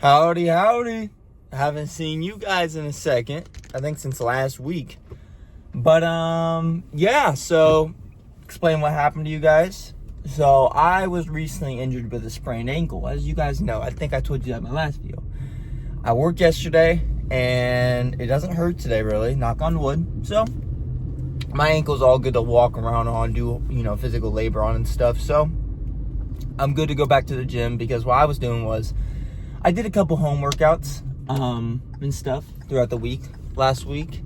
Howdy, howdy. Haven't seen you guys in a second. I think since last week. But, yeah, so explain what happened to you guys. So, I was recently injured with a sprained ankle. As you guys know, I think I told you that in my last video. I worked yesterday, and it doesn't hurt today, really. Knock on wood. So, my ankle's all good to walk around on, do, physical labor on and stuff. So, I'm good to go back to the gym because what I was doing was I did a couple home workouts and stuff throughout the week, last week,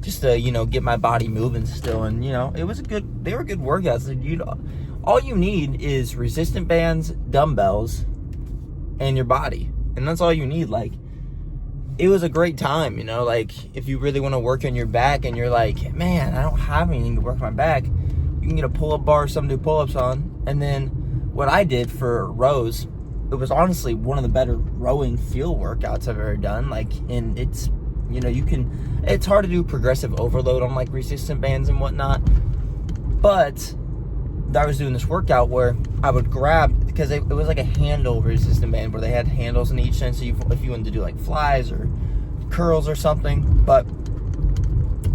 just to, get my body moving still. And, they were good workouts. All you need is resistant bands, dumbbells, and your body. And that's all you need. Like, it was a great time, if you really want to work on your back and you're like, man, I don't have anything to work on my back, you can get a pull-up bar or something to do pull-ups on. And then what I did for rows, it was honestly one of the better rowing field workouts I've ever done. And it's, it's hard to do progressive overload on like resistant bands and whatnot. But I was doing this workout where I would grab, because it was like a handle resistant band where they had handles in each end. So if you wanted to do like flies or curls or something, but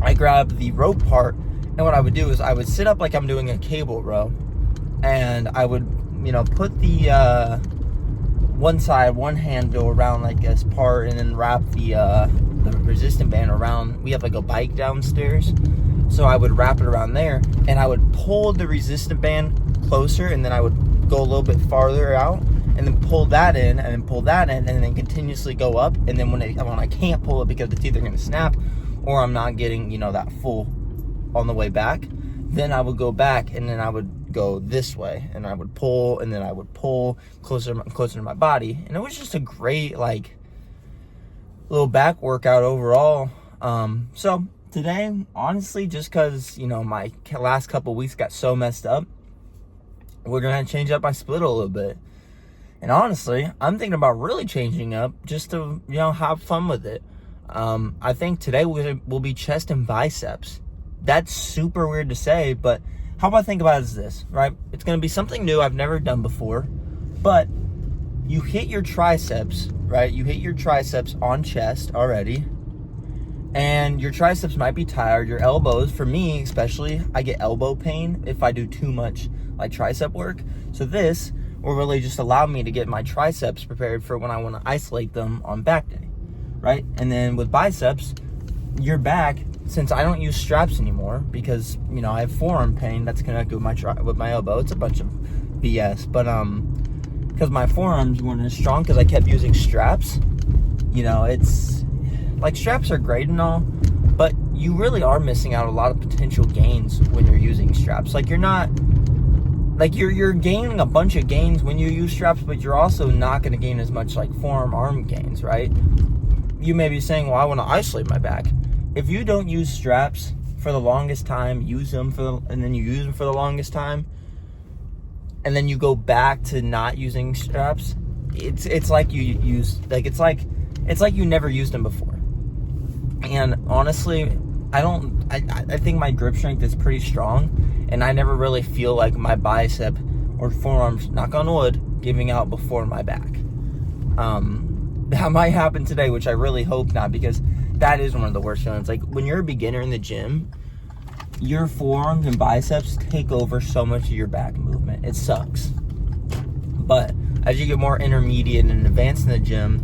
I grabbed the rope part, and what I would do is I would sit up like I'm doing a cable row, and I would, put the one handle around like this part, and then wrap the resistant band around. We have like a bike downstairs, so I would wrap it around there, and I would pull the resistant band closer, and then I would go a little bit farther out, and then pull that in, and then pull that in, and then continuously go up. And then when I can't pull it because the teeth are going to snap, or I'm not getting that full on the way back, then I would go back, and then I would go this way, and I would pull, and then I would pull closer to my body. And it was just a great little back workout overall. So today, honestly, just because my last couple weeks got so messed up, we're gonna change up my split a little bit. And honestly, I'm thinking about really changing up just to have fun with it. I think today will be chest and biceps. That's super weird to say, but how about think about it as this, right? It's going to be something new I've never done before, but you hit your triceps, right? You hit your triceps on chest already, and your triceps might be tired. Your elbows, for me especially, I get elbow pain if I do too much like tricep work. So this will really just allow me to get my triceps prepared for when I want to isolate them on back day, right? And then with biceps, your back, since I don't use straps anymore because, I have forearm pain that's connected with my elbow. It's a bunch of BS, but because my forearms weren't as strong because I kept using straps, it's like straps are great and all, but you really are missing out a lot of potential gains when you're using straps. Like you're gaining a bunch of gains when you use straps, but you're also not going to gain as much like forearm arm gains, right? You may be saying, well, I want to isolate my back. If you don't use straps for the longest time, and then you use them for the longest time, and then you go back to not using straps, it's like you never used them before. And honestly, I think my grip strength is pretty strong, and I never really feel like my bicep or forearms, knock on wood, giving out before my back. That might happen today, which I really hope not, because that is one of the worst feelings. Like, when you're a beginner in the gym, your forearms and biceps take over so much of your back movement. It sucks. But as you get more intermediate and advanced in the gym,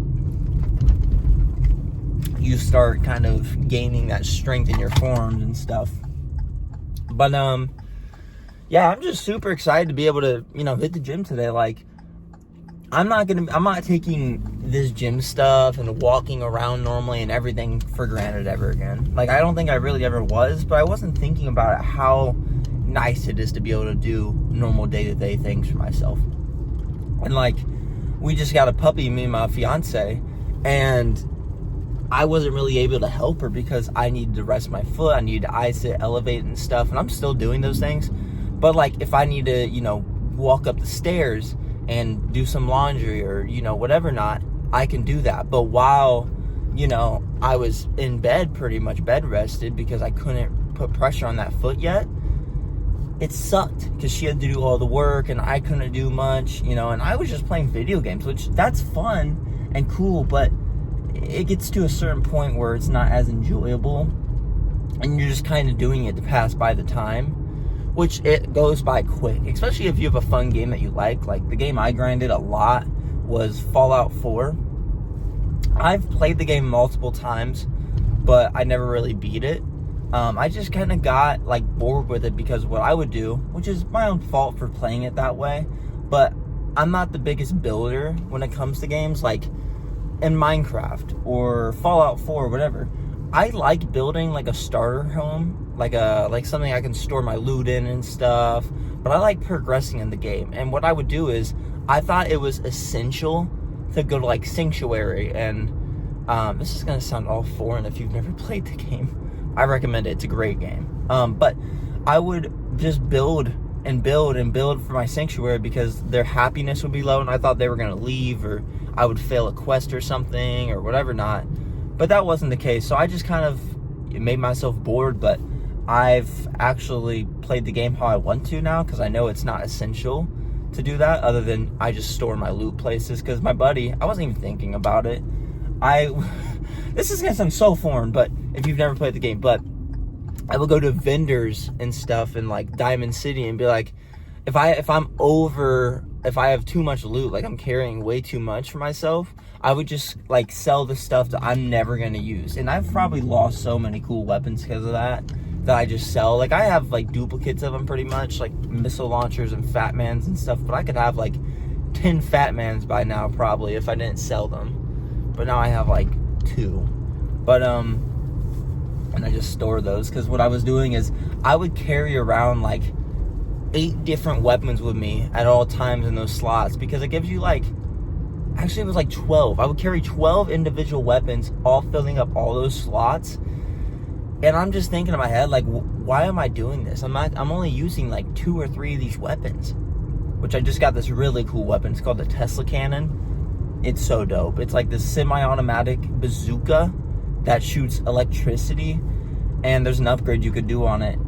you start kind of gaining that strength in your forearms and stuff. But, yeah, I'm just super excited to be able to, hit the gym today. Like, I'm not taking this gym stuff and walking around normally and everything for granted ever again. Like, I don't think I really ever was, but I wasn't thinking about it, how nice it is to be able to do normal day-to-day things for myself. And like, we just got a puppy, me and my fiance, and I wasn't really able to help her because I needed to rest my foot, I needed to ice it, elevate it and stuff, and I'm still doing those things. But like, if I need to, walk up the stairs and do some laundry or, whatever not, I can do that. But while, I was in bed, pretty much bed rested because I couldn't put pressure on that foot yet, it sucked because she had to do all the work and I couldn't do much, and I was just playing video games, which that's fun and cool, but it gets to a certain point where it's not as enjoyable, and you're just kind of doing it to pass by the time, which it goes by quick, especially if you have a fun game that you like. Like, the game I grinded a lot was Fallout 4. I've played the game multiple times, but I never really beat it. I just kind of got, like, bored with it because what I would do, which is my own fault for playing it that way, but I'm not the biggest builder when it comes to games. Like, in Minecraft or Fallout 4 or whatever, I like building, like, a starter home, like something I can store my loot in and stuff, but I like progressing in the game. And what I would do is, I thought it was essential to go to, like, Sanctuary, and this is going to sound all foreign if you've never played the game. I recommend it. It's a great game. But I would just build and build and build for my Sanctuary because their happiness would be low, and I thought they were going to leave, or I would fail a quest or something or whatever not. But that wasn't the case. So I just kind of made myself bored, but I've actually played the game how I want to now because I know it's not essential to do that, other than I just store my loot places. Because my buddy, I wasn't even thinking about it. This is gonna sound so foreign, but if you've never played the game, but I will go to vendors and stuff in, like, Diamond City and be like, if I have too much loot, like I'm carrying way too much for myself, I would just, like, sell the stuff that I'm never gonna use. And I've probably lost so many cool weapons because of that I just sell. Like, I have, like, duplicates of them pretty much, like missile launchers and Fat Mans and stuff, but I could have, like, 10 Fat Mans by now probably if I didn't sell them. But now I have, like, 2. But, and I just store those, because what I was doing is I would carry around, like, 8 different weapons with me at all times in those slots, because it gives you, like, actually it was like 12. I would carry 12 individual weapons, all filling up all those slots. And I'm just thinking in my head, like, why am I doing this? I'm only using, like, 2 or 3 of these weapons, which I just got this really cool weapon. It's called the Tesla Cannon. It's so dope. It's like this semi-automatic bazooka that shoots electricity, and there's an upgrade you could do on it.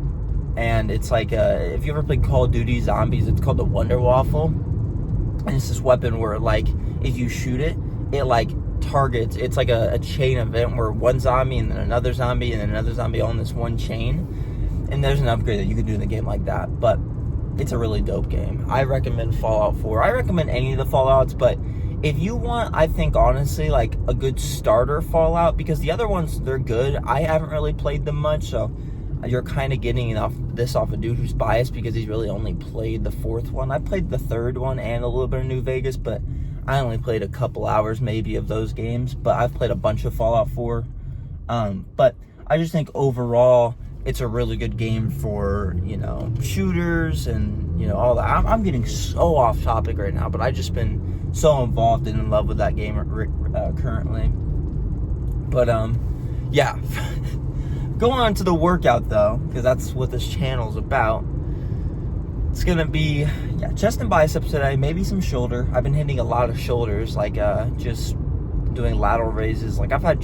And it's like, if you ever played Call of Duty Zombies, it's called the Wonder Waffle. And it's this weapon where, like, if you shoot it, it, like, targets. It's like a chain event where one zombie and then another zombie and then another zombie all in this one chain. And there's an upgrade that you can do in the game like that. But it's a really dope game. I recommend Fallout 4. I recommend any of the Fallouts, but if you want, I think, honestly, like, a good starter Fallout, because the other ones, they're good. I haven't really played them much, so you're kind of getting off a dude who's biased because he's really only played the 4th one. I played the 3rd one and a little bit of New Vegas, but I only played a couple hours maybe of those games. But I've played a bunch of Fallout 4. But I just think overall, it's a really good game for, you know, shooters and, you know, all that. I'm getting so off topic right now, but I've just been so involved and in love with that game currently. But, yeah. Going on to the workout, though, because that's what this channel's about. It's going to be, yeah, chest and biceps today, maybe some shoulder. I've been hitting a lot of shoulders, like, just doing lateral raises. Like, I've had,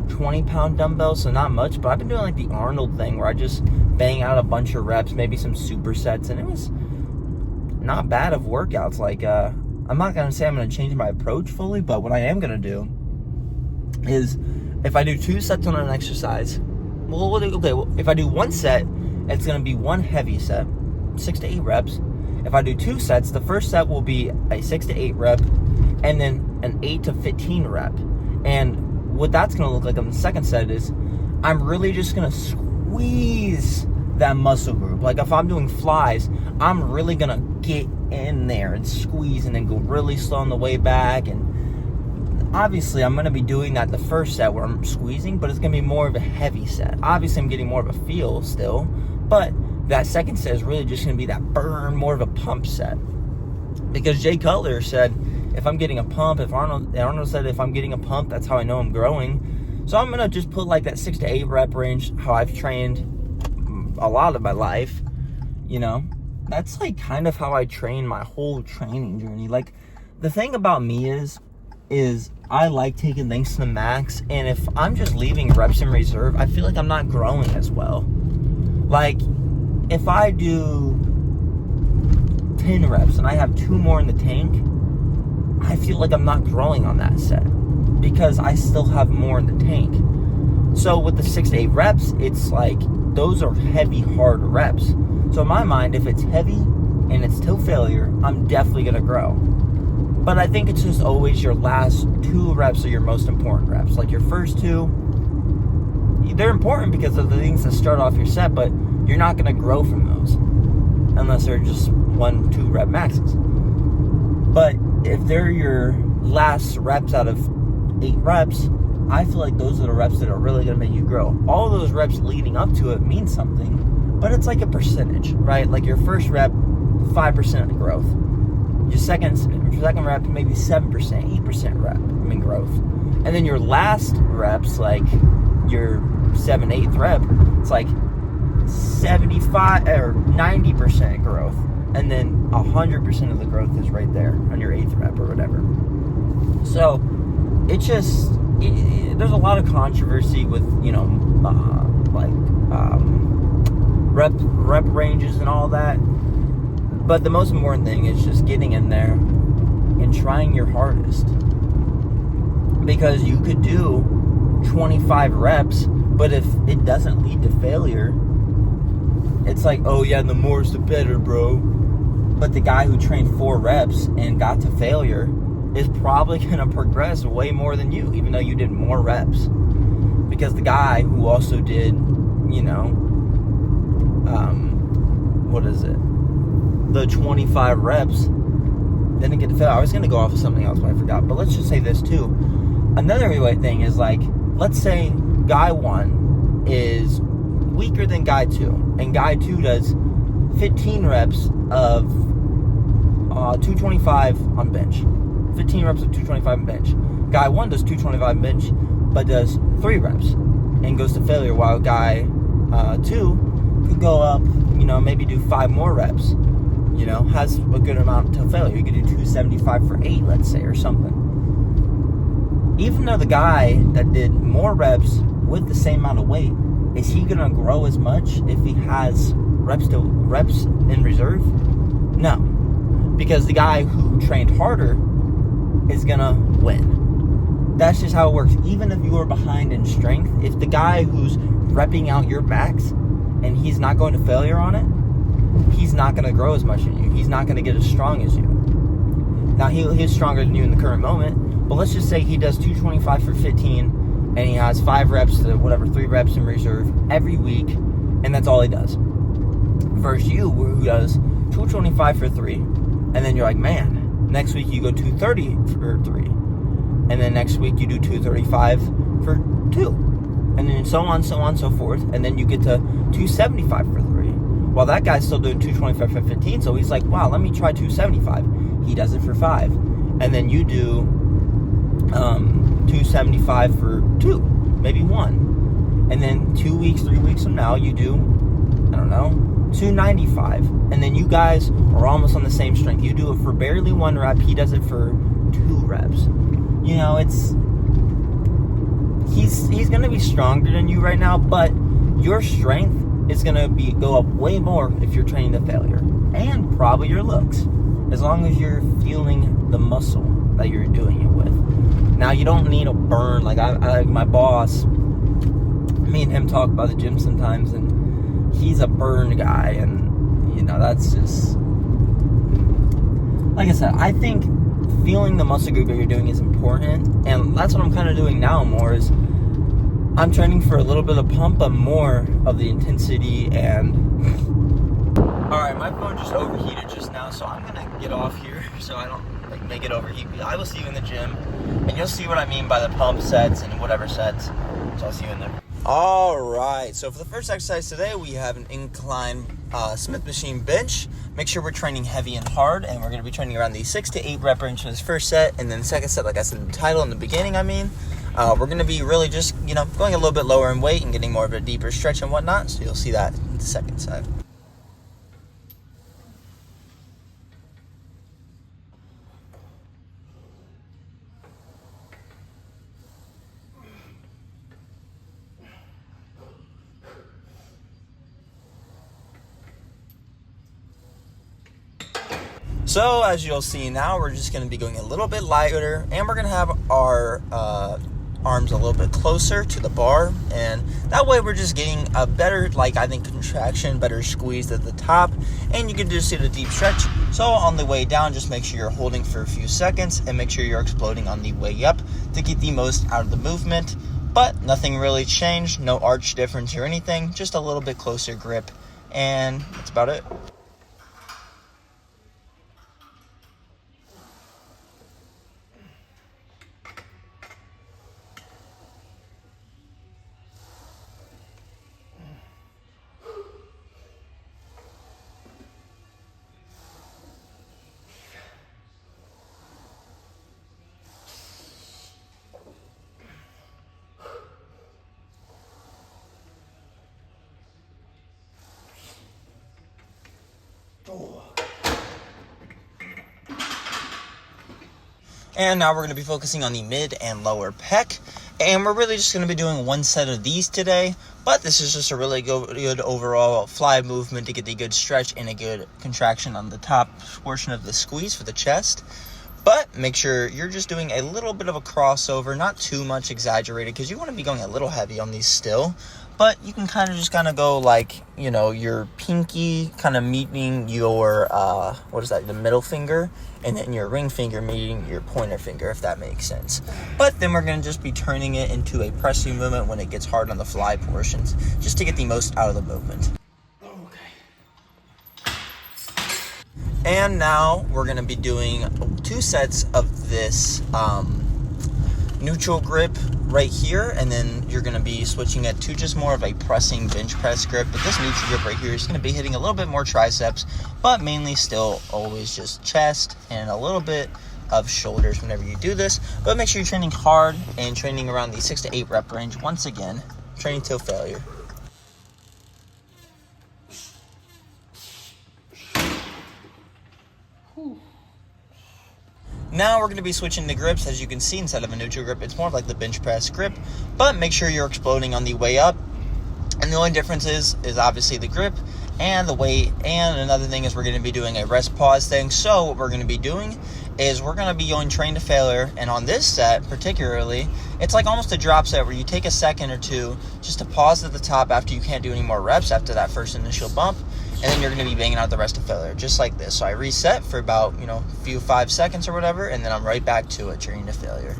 20-pound dumbbells, so not much, but I've been doing, like, the Arnold thing, where I just bang out a bunch of reps, maybe some supersets, and it was not bad of workouts. Like, I'm not going to say I'm going to change my approach fully, but what I am going to do is, if I do 2 sets on an exercise, if I do 1 set, it's going to be 1 heavy set, 6 to 8 reps. If I do 2 sets, the first set will be a 6 to 8 rep, and then an 8 to 15 rep. And what that's going to look like on the second set is, I'm really just going to squeeze that muscle group. Like, if I'm doing flies, I'm really going to get in there and squeeze and then go really slow on the way back. And obviously, I'm going to be doing that the first set where I'm squeezing, but it's going to be more of a heavy set. Obviously, I'm getting more of a feel still, but that second set is really just going to be that burn, more of a pump set. Because Jay Cutler said, if I'm getting a pump, Arnold said, if I'm getting a pump, that's how I know I'm growing. So I'm going to just put, like, that 6 to 8 rep range, how I've trained a lot of my life, you know. That's, like, kind of how I train my whole training journey. Like, the thing about me is I like taking things to the max, and if I'm just leaving reps in reserve, I feel like I'm not growing as well. Like, if I do 10 reps and I have 2 more in the tank, I feel like I'm not growing on that set because I still have more in the tank. So with the 6 to 8 reps, it's like those are heavy, hard reps. So in my mind, if it's heavy and it's till failure, I'm definitely going to grow. But I think it's just always your last 2 reps are your most important reps. Like your first 2, they're important because of the things that start off your set, but you're not going to grow from those unless they're just 1-2 rep maxes. But if they're your last reps out of 8 reps, I feel like those are the reps that are really going to make you grow. All those reps leading up to it mean something, but it's like a percentage, right? Like your first rep, 5% growth. Your second rep, maybe 7%, 8% rep, growth. And then your last reps, like your 7th, 8th rep, it's like 75 or 90% growth. And then 100% of the growth is right there on your 8th rep or whatever. So there's a lot of controversy with, rep ranges and all that. But the most important thing is just getting in there and trying your hardest. Because you could do 25 reps, but if it doesn't lead to failure, it's like, oh yeah, the more is the better, bro. But the guy who trained 4 reps and got to failure is probably going to progress way more than you, even though you did more reps. Because the guy who also did, the 25 reps didn't get to fail. I was going to go off of something else, but I forgot. But let's just say this too. Another heavyweight thing is like, let's say guy 1 is weaker than guy 2, and guy 2 does 15 reps of 225 on bench. 15 reps of 225 on bench. Guy 1 does 225 on bench, but does 3 reps and goes to failure, while guy 2 could go up, maybe do 5 more reps. Has a good amount to failure. You could do 275 for 8, let's say, or something. Even though the guy that did more reps with the same amount of weight, is he going to grow as much if he has reps in reserve? No. Because the guy who trained harder is going to win. That's just how it works. Even if you are behind in strength, if the guy who's repping out your max and he's not going to failure on it, he's not going to grow as much as you. He's not going to get as strong as you. Now, he's stronger than you in the current moment, but let's just say he does 225 for 15, and he has 5 reps to 3 reps in reserve every week, and that's all he does. Versus you, who does 225 for 3, and then you're like, man, next week you go 230 for 3, and then next week you do 235 for 2, and then so on, so forth, and then you get to 275 for 3. Well, that guy's still doing 225 for 15, so he's like, wow, let me try 275. He does it for 5. And then you do 275 for 2, maybe 1. And then 2 weeks, 3 weeks from now, you do, 295. And then you guys are almost on the same strength. You do it for barely 1 rep. He does it for 2 reps. He's going to be stronger than you right now, but your strength is going to go up way more if you're training to failure. And probably your looks, as long as you're feeling the muscle that you're doing it with. Now, you don't need a burn. Like my boss, me and him talk about the gym sometimes, and he's a burn guy, and that's just, like I said, I think feeling the muscle group that you're doing is important, and that's what I'm kind of doing now more is I'm training for a little bit of pump, but more of the intensity. And alright, my phone just overheated just now, so I'm gonna get off here so I don't make it overheat. I will see you in the gym, and you'll see what I mean by the pump sets and whatever sets. So I'll see you in there. Alright, so for the first exercise today, we have an incline Smith machine bench. Make sure we're training heavy and hard, and we're going to be training around the 6 to 8 rep range for this first set, and then the second set, like I said in the title in the beginning, we're going to be really just, going a little bit lower in weight and getting more of a deeper stretch and whatnot, so you'll see that in the second set. So as you'll see now, we're just going to be going a little bit lighter, and we're going to have our arms a little bit closer to the bar, and that way we're just getting a better, like, I think, contraction, better squeeze at the top, and you can just do the deep stretch. So on the way down, just make sure you're holding for a few seconds and make sure you're exploding on the way up to get the most out of the movement. But nothing really changed, no arch difference or anything, just a little bit closer grip, and that's about it. And now we're going to be focusing on the mid and lower pec. And we're really just going to be doing one set of these today. But this is just a really good overall fly movement to get the good stretch and a good contraction on the top portion of the squeeze for the chest. But make sure you're just doing a little bit of a crossover, not too much exaggerated, because you want to be going a little heavy on these still. But you can kind of go like, you know, your pinky kind of meeting your, the middle finger, and then your ring finger meeting your pointer finger, if that makes sense. But then we're going to just be turning it into a pressing movement when it gets hard on the fly portions, just to get the most out of the movement. And now we're going to be doing 2 sets of this neutral grip right here, and then you're going to be switching it to just more of a pressing bench press grip. But this neutral grip right here is going to be hitting a little bit more triceps, but mainly still always just chest and a little bit of shoulders whenever you do this. But make sure you're training hard and training around the 6 to 8 rep range. Once again, training till failure. Now we're going to be switching the grips. As you can see, instead of a neutral grip, it's more like the bench press grip, but make sure you're exploding on the way up. And the only difference is obviously the grip and the weight. And another thing is we're going to be doing a rest pause thing. So what we're going to be doing is we're going to be going train to failure. And on this set particularly, it's like almost a drop set where you take a second or two just to pause at the top after you can't do any more reps after that first initial bump. And then you're going to be banging out the rest of failure, just like this. So I reset for about, a few 5 seconds or whatever, and then I'm right back to it, training to failure.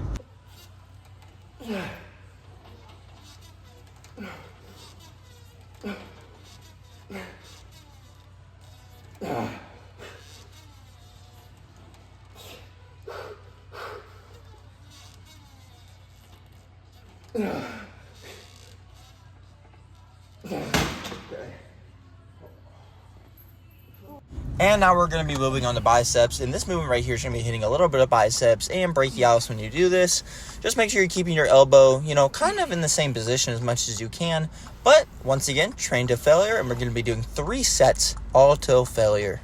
And now we're going to be moving on to biceps. And this movement right here is going to be hitting a little bit of biceps and brachialis when you do this. Just make sure you're keeping your elbow, kind of in the same position as much as you can. But once again, train to failure. And we're going to be doing 3 sets all till failure.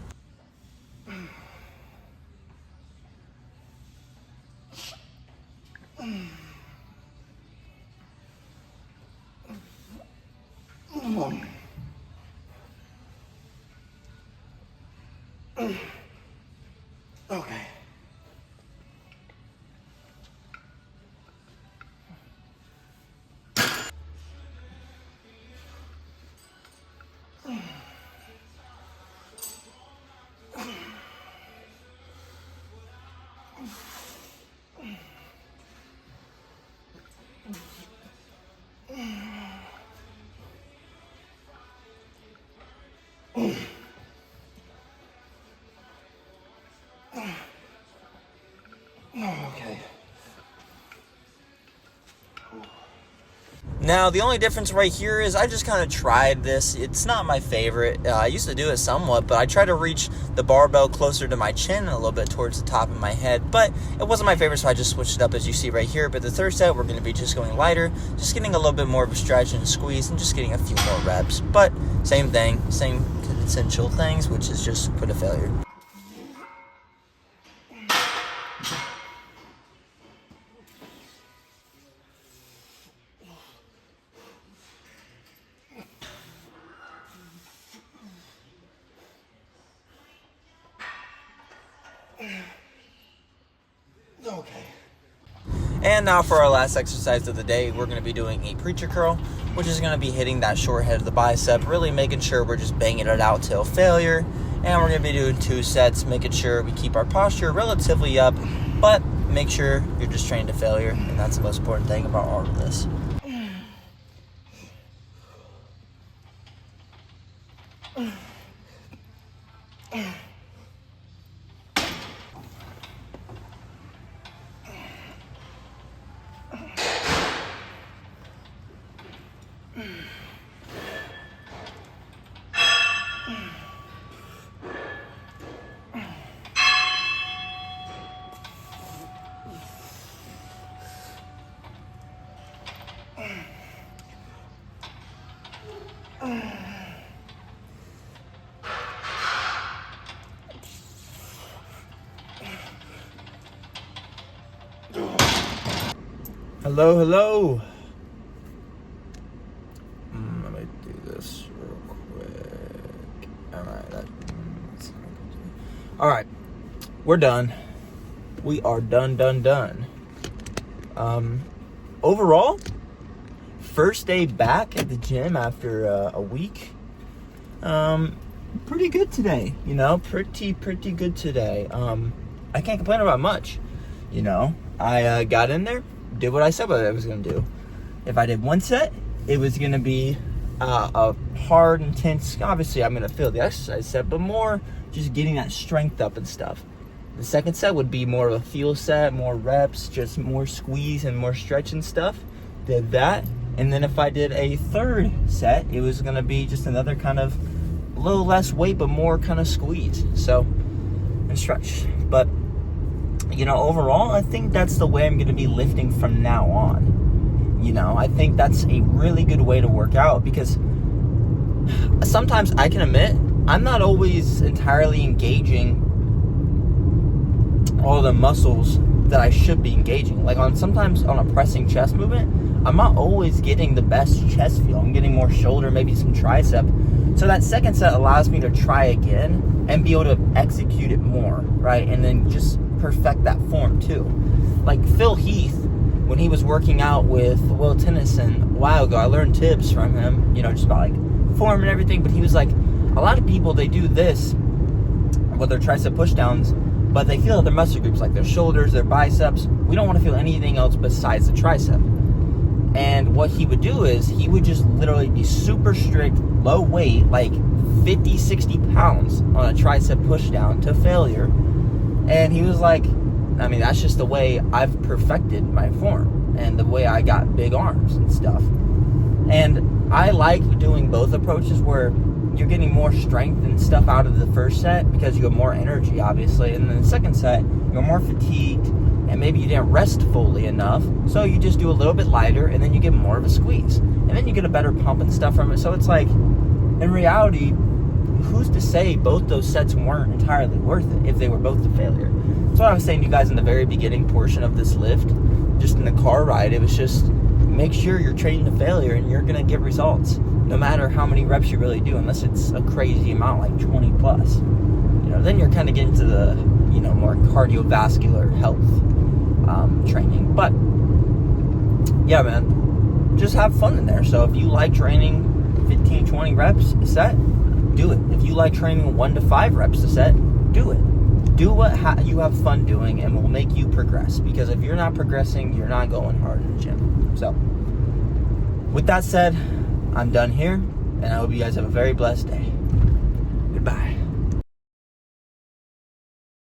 Okay. Okay. Now, the only difference right here is I just kind of tried this. It's not my favorite. I used to do it somewhat, but I try to reach the barbell closer to my chin and a little bit towards the top of my head. But it wasn't my favorite, so I just switched it up as you see right here. But the third set, we're going to be just going lighter, just getting a little bit more of a stretch and squeeze and just getting a few more reps. But same thing, same essential things, which is just put a failure. And now for our last exercise of the day, we're going to be doing a preacher curl, which is going to be hitting that short head of the bicep, really making sure we're just banging it out till failure. And we're going to be doing 2 sets, making sure we keep our posture relatively up, but make sure you're just trained to failure, and that's the most important thing about all of this. Hello. Let me do this real quick. All right, we're done. We are done. Overall, first day back at the gym after a week. Pretty good today. Pretty good today. I can't complain about much. I got in there, did what I said what I was going to do. If I did 1 set, it was going to be a hard, intense, obviously I'm going to feel the exercise set, but more just getting that strength up and stuff. The second set would be more of a feel set, more reps, just more squeeze and more stretch and stuff. Did that. And then if I did a third set, it was going to be just another kind of a little less weight, but more kind of squeeze. So, and stretch. But overall, I think that's the way I'm going to be lifting from now on. I think that's a really good way to work out, because sometimes I can admit I'm not always entirely engaging all the muscles that I should be engaging. Like sometimes on a pressing chest movement, I'm not always getting the best chest feel. I'm getting more shoulder, maybe some tricep. So that second set allows me to try again and be able to execute it more, right? And then just perfect that form too. Like Phil Heath, when he was working out with Will Tennyson a while ago, I learned tips from him, just about like form and everything. But he was like, a lot of people, they do this with their tricep push downs, but they feel their muscle groups, like their shoulders, their biceps. We don't want to feel anything else besides the tricep. And what he would do is he would just literally be super strict, low weight, like 50, 60 pounds on a tricep push down to failure. And he was like, that's just the way I've perfected my form and the way I got big arms and stuff. And I like doing both approaches, where you're getting more strength and stuff out of the first set because you have more energy, obviously. And then the second set, you're more fatigued and maybe you didn't rest fully enough. So you just do a little bit lighter and then you get more of a squeeze. And then you get a better pump and stuff from it. So it's like, in reality, who's to say both those sets weren't entirely worth it if they were both a failure? That's what I was saying to you guys in the very beginning portion of this lift, just in the car ride. It was just, make sure you're training to failure and you're going to get results, no matter how many reps you really do, unless it's a crazy amount, like 20 plus. Then you're kind of getting to the, more cardiovascular health training. But, yeah, man, just have fun in there. So if you like training 15, 20 reps a set, do it. If you like training 1 to 5 reps a set, do it. Do what you have fun doing, and will make you progress. Because if you're not progressing, you're not going hard in the gym. So, with that said, I'm done here, and I hope you guys have a very blessed day.